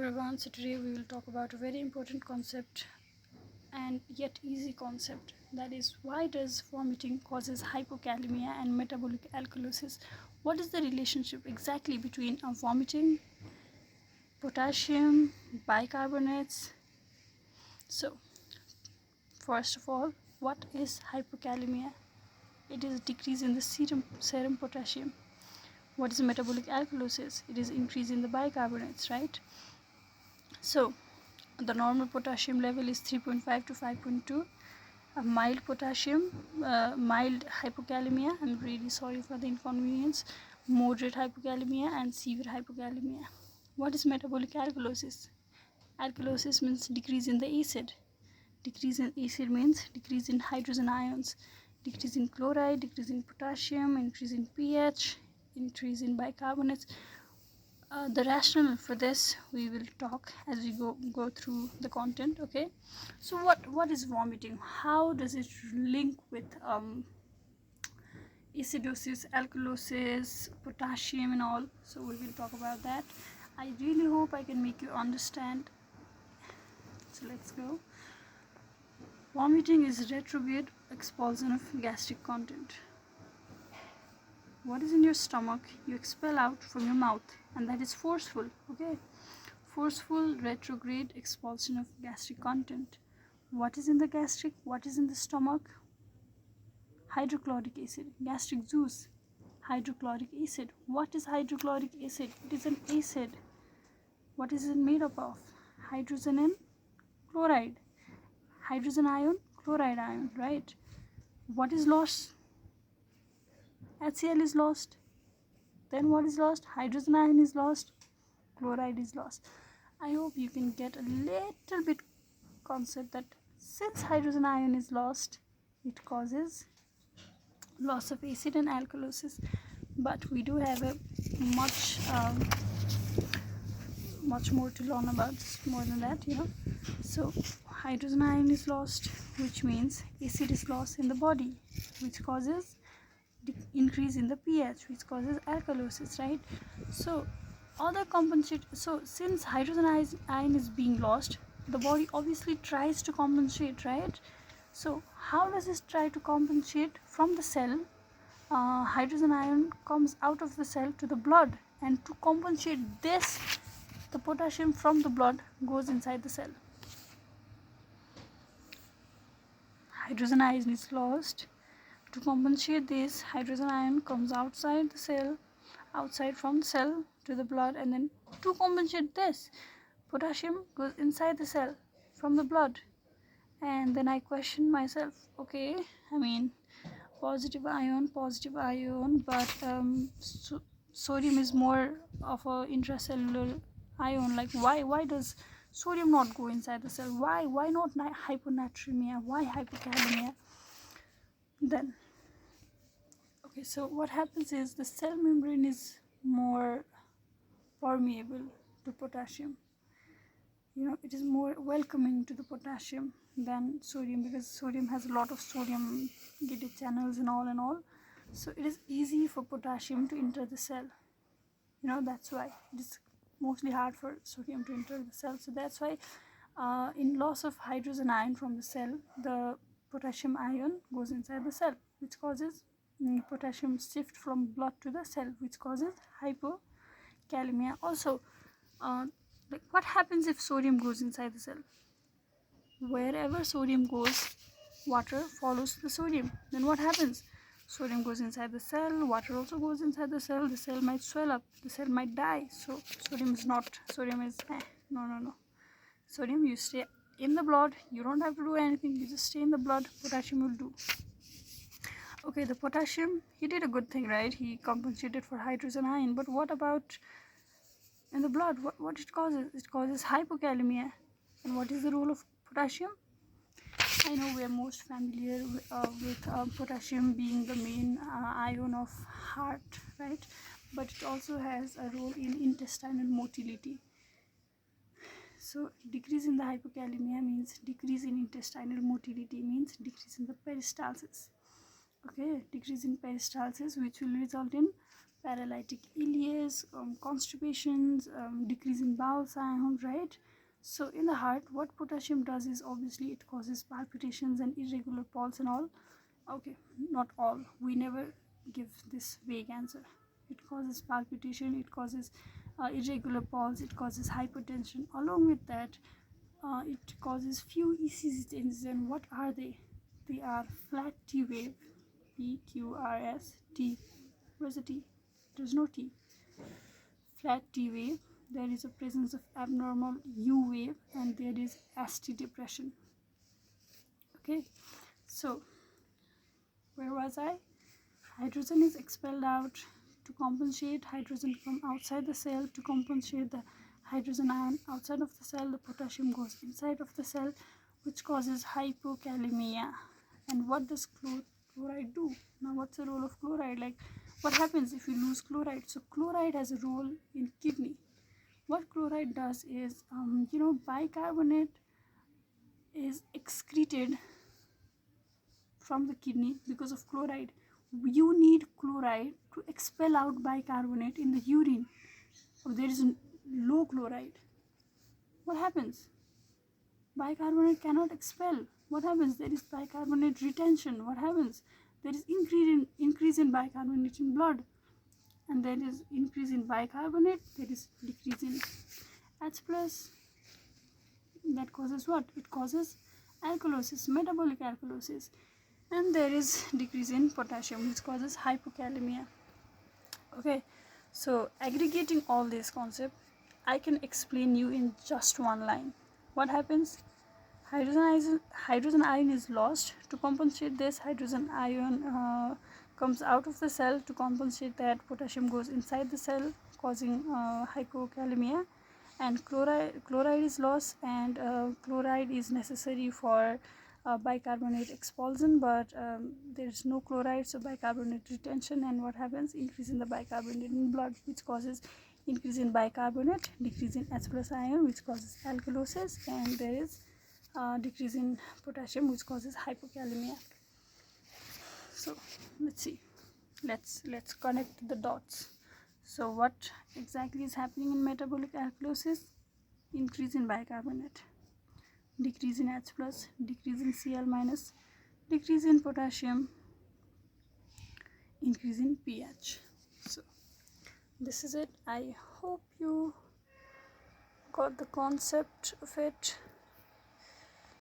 everyone, so today we will talk about a very important concept and yet easy concept, that is, why does vomiting causes hypokalemia and metabolic alkalosis? What is the relationship exactly between vomiting, potassium, bicarbonates? So first of all, what is hypokalemia? It is a decrease in the serum potassium. What is metabolic alkalosis? It is increase in the bicarbonates, right? So the normal potassium level is 3.5 to 5.2. A mild potassium, mild hypokalemia, I'm really sorry for the inconvenience, moderate hypokalemia, and severe hypokalemia. What is metabolic alkalosis? Alkalosis means decrease in the acid. Decrease in acid means decrease in hydrogen ions, decrease in chloride, decrease in potassium, increase in pH, increase in bicarbonates. The rationale for this we will talk as we go through the content. Okay, so what is vomiting? How does it link with acidosis, alkalosis, potassium and all? So we will talk about that. I really hope I can make you understand. So let's go. Vomiting is retrograde expulsion of gastric content. What is in your stomach you expel out from your mouth, and that is forceful. Okay, forceful retrograde expulsion of gastric content. What is in the gastric? What is in the stomach? Hydrochloric acid, gastric juice, hydrochloric acid. What is hydrochloric acid? It is an acid. What is it made up of? Hydrogen and chloride. Hydrogen ion, chloride ion, right? What is lost? HCl is lost. Then what is lost? Hydrogen ion is lost, chloride is lost. I hope you can get a little bit concept that since hydrogen ion is lost, it causes loss of acid and alkalosis. But we do have a much more to learn about, more than that, So hydrogen ion is lost, which means acid is lost in the body, which causes increase in the pH, which causes alkalosis, right? So other compensate. So since hydrogen ion is being lost, the body obviously tries to compensate, right? So how does it try to compensate? From the cell, hydrogen ion comes out of the cell to the blood, and to compensate this, the potassium from the blood goes inside the cell. Hydrogen ion is lost. To compensate this, hydrogen ion comes outside the cell, outside from the cell to the blood, and then to compensate this, potassium goes inside the cell from the blood. And then I question myself, okay, I mean, positive ion, but sodium is more of a intracellular ion. Like why does sodium not go inside the cell? Why not hyponatremia? Why hypokalemia? Then okay, so what happens is the cell membrane is more permeable to potassium. It is more welcoming to the potassium than sodium, because sodium has a lot of sodium gated channels and all. So it is easy for potassium to enter the cell. That's why it is mostly hard for sodium to enter the cell. So that's why in loss of hydrogen ion from the cell, the potassium ion goes inside the cell, which causes potassium shift from blood to the cell, which causes hypokalemia. Also, like what happens if sodium goes inside the cell? Wherever sodium goes, water follows the sodium. Then what happens? Sodium goes inside the cell, water also goes inside the cell might swell up, the cell might die. So sodium is no. Sodium, you stay in the blood, you don't have to do anything, you just stay in the blood. Potassium will do. Okay, the potassium, he did a good thing, right? He compensated for hydrogen ion. But what about in the blood? What it causes? It causes hypokalemia. And what is the role of potassium? I know we are most familiar with potassium being the main ion of heart, right? But it also has a role in intestinal motility. So decrease in the hypokalemia means decrease in intestinal motility, means decrease in the peristalsis. Okay, decrease in peristalsis, which will result in paralytic ileus, constipations, decrease in bowel sound, right? So in the heart, what potassium does is obviously it causes palpitations and irregular pulse and all. Okay, not all. We never give this vague answer. It causes palpitation, it causes irregular pulse, it causes hypertension. Along with that, it causes few ECG changes. And what are they? They are flat T wave, PQRS, T. Where's the T? There's no T. Flat T wave. There is a presence of abnormal U wave, and there is ST depression. Okay, so where was I? Hydrogen is expelled out to compensate hydrogen from outside the cell. To compensate the hydrogen ion outside of the cell, the potassium goes inside of the cell, which causes hypokalemia. And what does chloride do? Now, what's the role of chloride? Like, what happens if you lose chloride? So chloride has a role in kidney. What chloride does is, bicarbonate is excreted from the kidney because of chloride. You need chloride to expel out bicarbonate in the urine. If there is low chloride, what happens? Bicarbonate cannot expel. What happens? There is bicarbonate retention. What happens? There is increase in bicarbonate in blood, and there is increase in bicarbonate. There is decrease in H plus. That causes what? It causes alkalosis, metabolic alkalosis. And there is decrease in potassium, which causes hypokalemia. Okay, so aggregating all these concepts, I can explain you in just one line. What happens? Hydrogen ion is lost. To compensate this, hydrogen ion comes out of the cell. To compensate that, potassium goes inside the cell, causing hypokalemia. And chloride is lost, and chloride is necessary for bicarbonate expulsion, but there is no chloride, so bicarbonate retention. And what happens? Increase in the bicarbonate in blood, which causes increase in bicarbonate, decrease in H plus ion, which causes alkalosis, and there is decrease in potassium, which causes hypokalemia. So let's see, let's connect the dots. So what exactly is happening in metabolic alkalosis? Increase in bicarbonate, decrease in H plus, decrease in Cl minus, decrease in potassium, increase in pH. So this is it. I hope you got the concept of it.